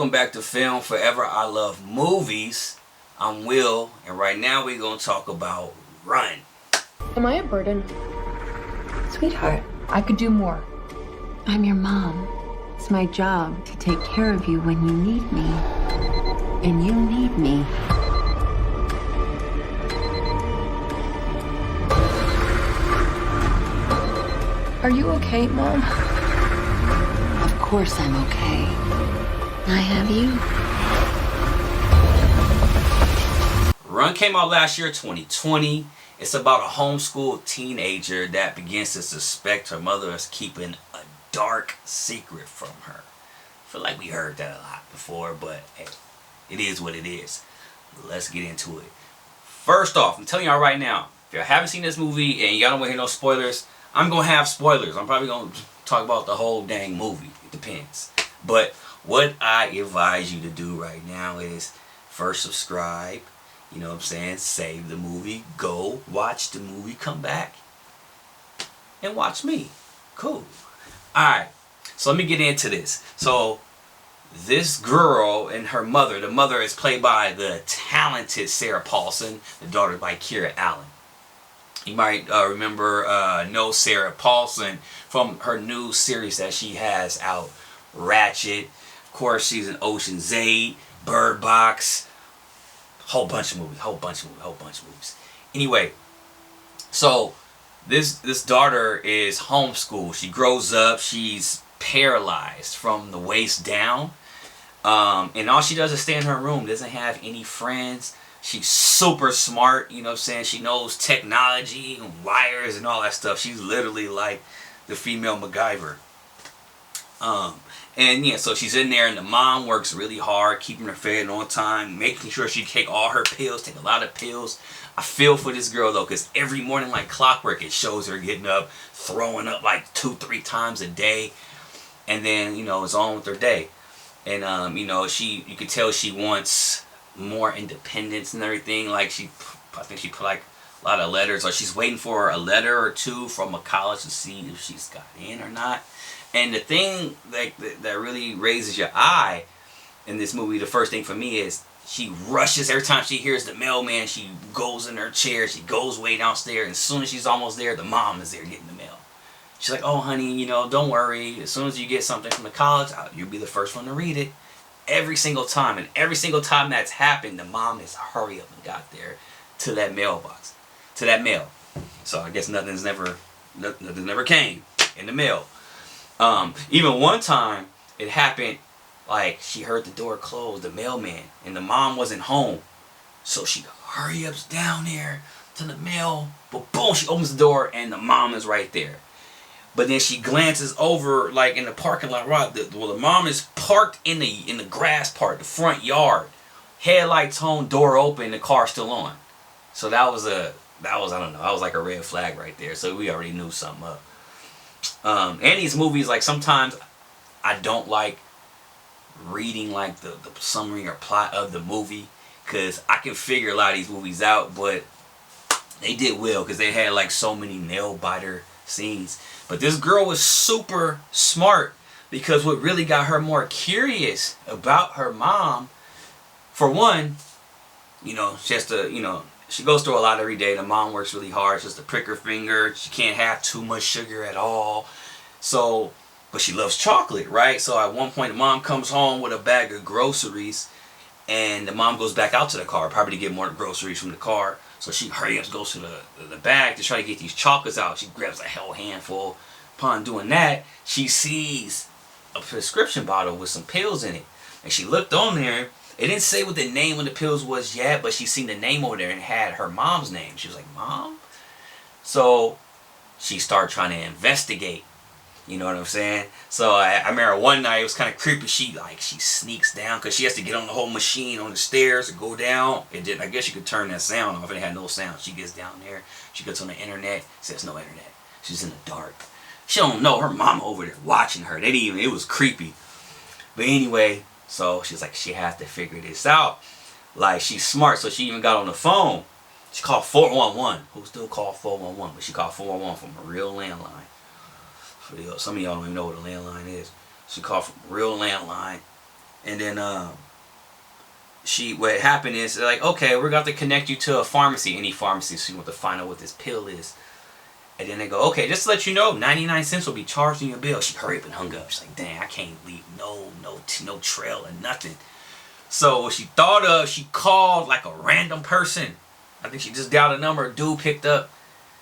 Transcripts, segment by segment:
welcome back to Film Forever I Love Movies. I'm Will, and right now we're going to talk about Run. Am I a burden? Sweetheart, I could do more. I'm your mom. It's my job to take care of you when you need me. And you need me. Are you okay, Mom? Of course I'm okay. I have you. Run came out last year, 2020. It's about a homeschooled teenager that begins to suspect her mother is keeping a dark secret from her. I feel like we heard that a lot before, but hey, it is what it is. Let's get into it. First off, I'm telling y'all right now, if you haven't seen this movie and y'all don't want to hear no spoilers, I'm going to have spoilers. I'm probably going to talk about the whole dang movie. It depends. But what I advise you to do right now is first subscribe. You know what I'm saying? Save the movie. Go watch the movie. Come back and watch me. Cool. Alright. So let me get into this. So this girl and her mother. The mother is played by the talented Sarah Paulson. The daughter by Kiera Allen. You might know Sarah Paulson from her new series that she has out, Ratchet. Of course, she's in Ocean's 8, Bird Box, whole bunch of movies. Anyway, so this daughter is homeschooled. She grows up. She's paralyzed from the waist down, and all she does is stay in her room. Doesn't have any friends. She's super smart, you know what I'm saying? She knows technology and wires and all that stuff. She's literally like the female MacGyver. And yeah, so she's in there, and the mom works really hard, keeping her fed on time, making sure she take all her pills, take a lot of pills. I feel for this girl though, because every morning like clockwork, it shows her getting up, throwing up like 2-3 times a day. And then, you know, it's on with her day. And, you know, you can tell she wants more independence and everything. Like I think she put like a lot of letters, or she's waiting for a letter or two from a college to see if she's got in or not. And the thing that really raises your eye in this movie, the first thing for me is she rushes every time she hears the mailman. She goes in her chair, she goes way downstairs, and as soon as she's almost there, the mom is there getting the mail. She's like, oh honey, you know, don't worry, as soon as you get something from the college, you'll be the first one to read it. Every single time, and every single time that's happened, the mom has hurry up and got there to that mailbox, to that mail. So I guess nothing never came in the mail. Even one time it happened, like she heard the door close, the mailman, and the mom wasn't home, so she hurry ups down there to the mail. But boom, she opens the door and the mom is right there. But then she glances over, like in the parking lot, right? The mom is parked in the grass part, the front yard. Headlights on, door open, the car still on. So that was I don't know, that was like a red flag right there. So we already knew something up. And these movies, like sometimes I don't like reading like the summary or plot of the movie, because I can figure a lot of these movies out, but they did well because they had like so many nail biter scenes. But this girl was super smart, because what really got her more curious about her mom, for one, you know, she has to, you know, she goes through a lot every day. The mom works really hard just to prick her finger. She can't have too much sugar at all. So, but she loves chocolate, right? So at one point, the mom comes home with a bag of groceries, and the mom goes back out to the car, probably to get more groceries from the car. So she hurry up, goes to the bag to try to get these chocolates out. She grabs a whole handful. Upon doing that, she sees a prescription bottle with some pills in it. And she looked on there. It didn't say what the name of the pills was yet, but she seen the name over there and had her mom's name. She was like, Mom? So she started trying to investigate. You know what I'm saying? So I remember one night, it was kind of creepy. She sneaks down, because she has to get on the whole machine on the stairs to go down. It didn't. I guess you could turn that sound off. It had no sound. She gets down there. She gets on the internet. Says no internet. She's in the dark. She don't know her mama over there watching her. It was creepy. But anyway, so she's like, she has to figure this out. Like, she's smart, so she even got on the phone. She called 411. Who still called 411? But she called 411 from a real landline. Some of y'all don't even know what a landline is. She called from a real landline, And then what happened is they're like, okay, we're going to connect you to a pharmacy, any pharmacy, so you want to find out what this pill is. And then they go, okay, just to let you know, 99 cents will be charged in your bill. She hurried up and hung up. She's like, dang, I can't leave no trail or nothing. So what she thought of, she called like a random person. I think she just dialed a number. A dude picked up.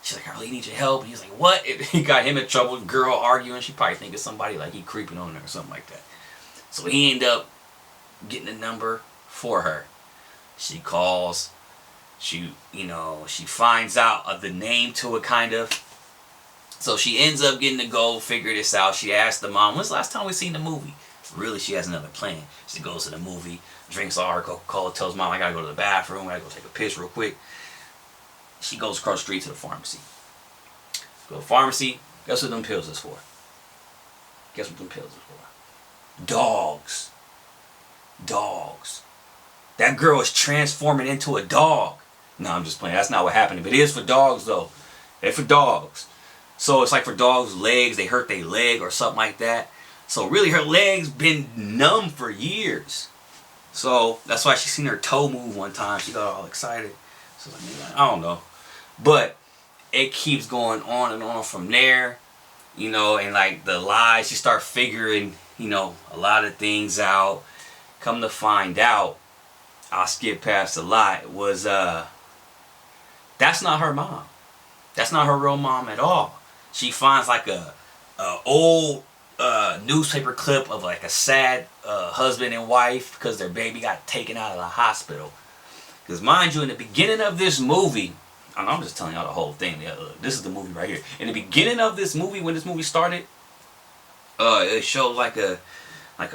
She's like, I really need your help. And he's like, what? He got him in trouble. Girl arguing. She probably think it's somebody like he creeping on her or something like that. So he ended up getting a number for her. She calls. She finds out the name to it, kind of. So she ends up getting to go figure this out. She asked the mom, when's the last time we seen the movie? Really, she has another plan. She goes to the movie, drinks all her Coca-Cola, tells mom, I gotta go to the bathroom, I gotta go take a piss real quick. She goes across the street to the pharmacy. Go to the pharmacy, guess what them pills is for? Guess what them pills is for? Dogs. Dogs. That girl is transforming into a dog. No, I'm just playing. That's not what happened. But it is for dogs, though. They're for dogs. So it's like for dogs' legs, they hurt their leg or something like that. So really her leg's been numb for years. So that's why she seen her toe move one time. She got all excited. So I don't know. But it keeps going on and on from there. And like the lies, she start figuring, a lot of things out. Come to find out, I'll skip past a lot, was that's not her mom. That's not her real mom at all. She finds like a old newspaper clip of like a sad husband and wife because their baby got taken out of the hospital. Because mind you, in the beginning of this movie, I'm just telling y'all the whole thing. This is the movie right here. In the beginning of this movie, when this movie started, it showed like a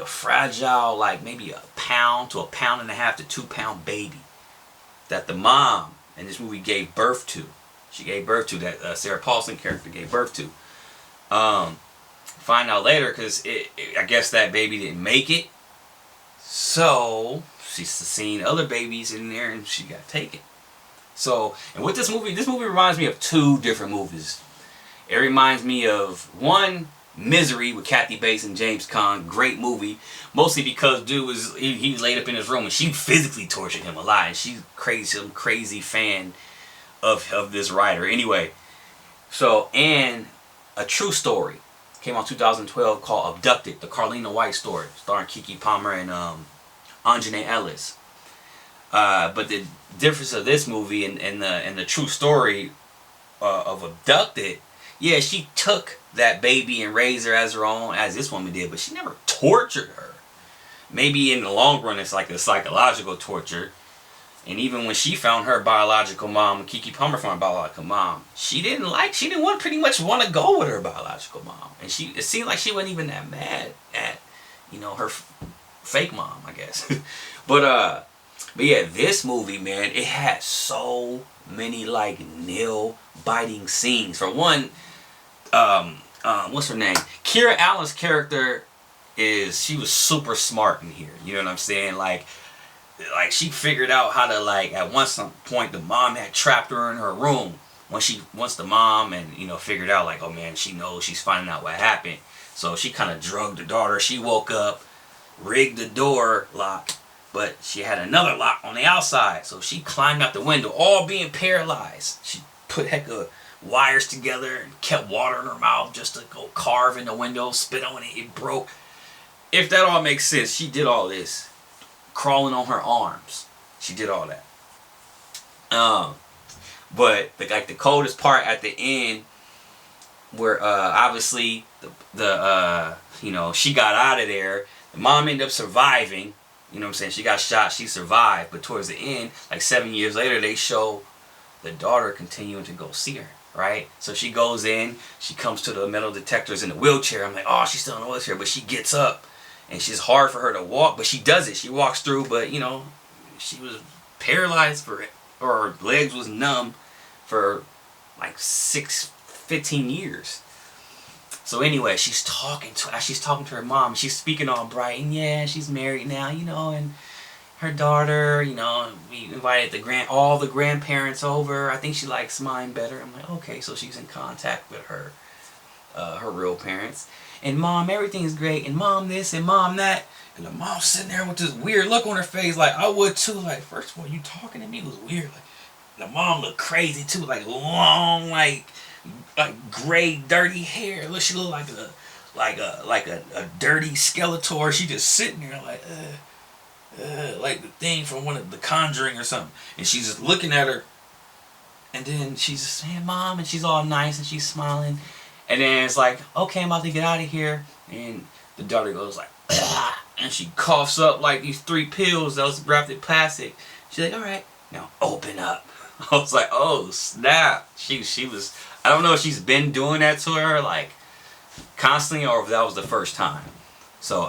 fragile, like maybe a pound to a pound and a half to 2 pound baby that the mom in this movie gave birth to. She gave birth to that Sarah Paulson character gave birth to. Find out later because I guess that baby didn't make it. So she's seen other babies in there and she got taken. So, and with this movie reminds me of 2 different movies. It reminds me of one, Misery with Kathy Bates and James Caan. Great movie. Mostly because dude was he laid up in his room and she physically tortured him a lot. And she's crazy, some crazy fan of this writer. Anyway, so, and a true story came out 2012 called Abducted, the Carlina White story, starring Keke Palmer and Anjanae Ellis. But the difference of this movie and the true story of Abducted, yeah, she took that baby and raised her as her own, as this woman did, but she never tortured her. Maybe in the long run it's like a psychological torture. And even when she found her biological mom, Keke Palmer found her biological mom, she didn't pretty much want to go with her biological mom. And it seemed like she wasn't even that mad at, her fake mom, I guess. But yeah, this movie, man, it had so many like nail-biting scenes. For one, what's her name? Kiera Allen's character she was super smart in here. You know what I'm saying? Like she figured out how to, like, at one point the mom had trapped her in her room. Once the mom and figured out, like, oh man, she knows, she's finding out what happened. So she kind of drugged the daughter. She woke up, rigged the door lock, but she had another lock on the outside. So she climbed out the window, all being paralyzed. She put heck of wires together and kept water in her mouth just to go carve in the window, spit on it. It broke. If that all makes sense, she did all this. Crawling on her arms. She did all that. But the coldest part at the end, where obviously she got out of there. The mom ended up surviving. You know what I'm saying? She got shot. She survived. But towards the end, like 7 years later, they show the daughter continuing to go see her. Right? So she goes in. She comes to the metal detectors in the wheelchair. I'm like, oh, she's still in the wheelchair. But she gets up. And it's hard for her to walk, but she does it. She walks through, but she was paralyzed or her legs was numb for like 15 years. So anyway, she's talking to her mom. She's speaking all bright, and yeah, she's married now, and her daughter, we invited all the grandparents over. I think she likes mine better. I'm like, okay, so she's in contact with her her real parents. And mom, everything's great. And mom this and mom that. And the mom's sitting there with this weird look on her face, like I would too. Like, first of all, you talking to me was weird. Like, the mom looked crazy too, like long, like gray, dirty hair. Look, she looked like a dirty Skeletor. She just sitting there like the thing from one of The Conjuring or something. And she's just looking at her. And then she's just saying, Mom, and she's all nice and she's smiling. And then it's like, okay, I'm about to get out of here. And the daughter goes like, ah, and she coughs up like these 3 pills that was wrapped in plastic. She's like, all right, now open up. I was like, oh snap. She was, I don't know if she's been doing that to her like constantly or if that was the first time. So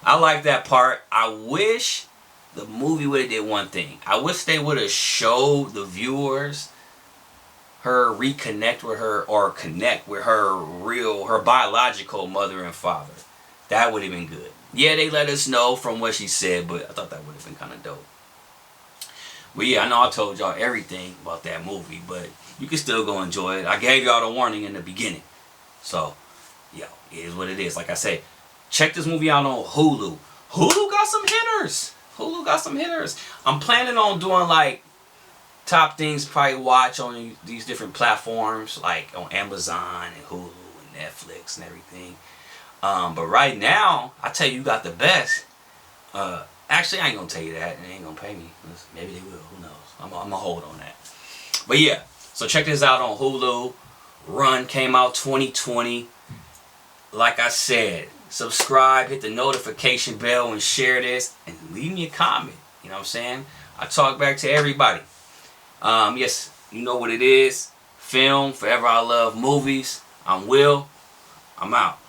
I like that part. I wish the movie would have did one thing. I wish they would have showed the viewers her reconnect with her or connect with her biological mother and father. That would have been good. Yeah, they let us know from what she said, but I thought that would have been kind of dope. But yeah, I know I told y'all everything about that movie, but you can still go enjoy it. I gave y'all the warning in the beginning. So, yo, it is what it is. Like I said, check this movie out on Hulu. Hulu got some hitters. Hulu got some hitters. I'm planning on doing like top things to probably watch on these different platforms, like on Amazon and Hulu and Netflix and everything. But right now, I tell you got the best. Actually, I ain't gonna tell you that. They ain't gonna pay me. Maybe they will. Who knows? I'm gonna hold on that. But yeah, so check this out on Hulu. Run came out 2020. Like I said, subscribe, hit the notification bell, and share this, and leave me a comment. You know what I'm saying? I talk back to everybody. Yes, you know what it is. Film, Forever I Love Movies. I'm Will. I'm out.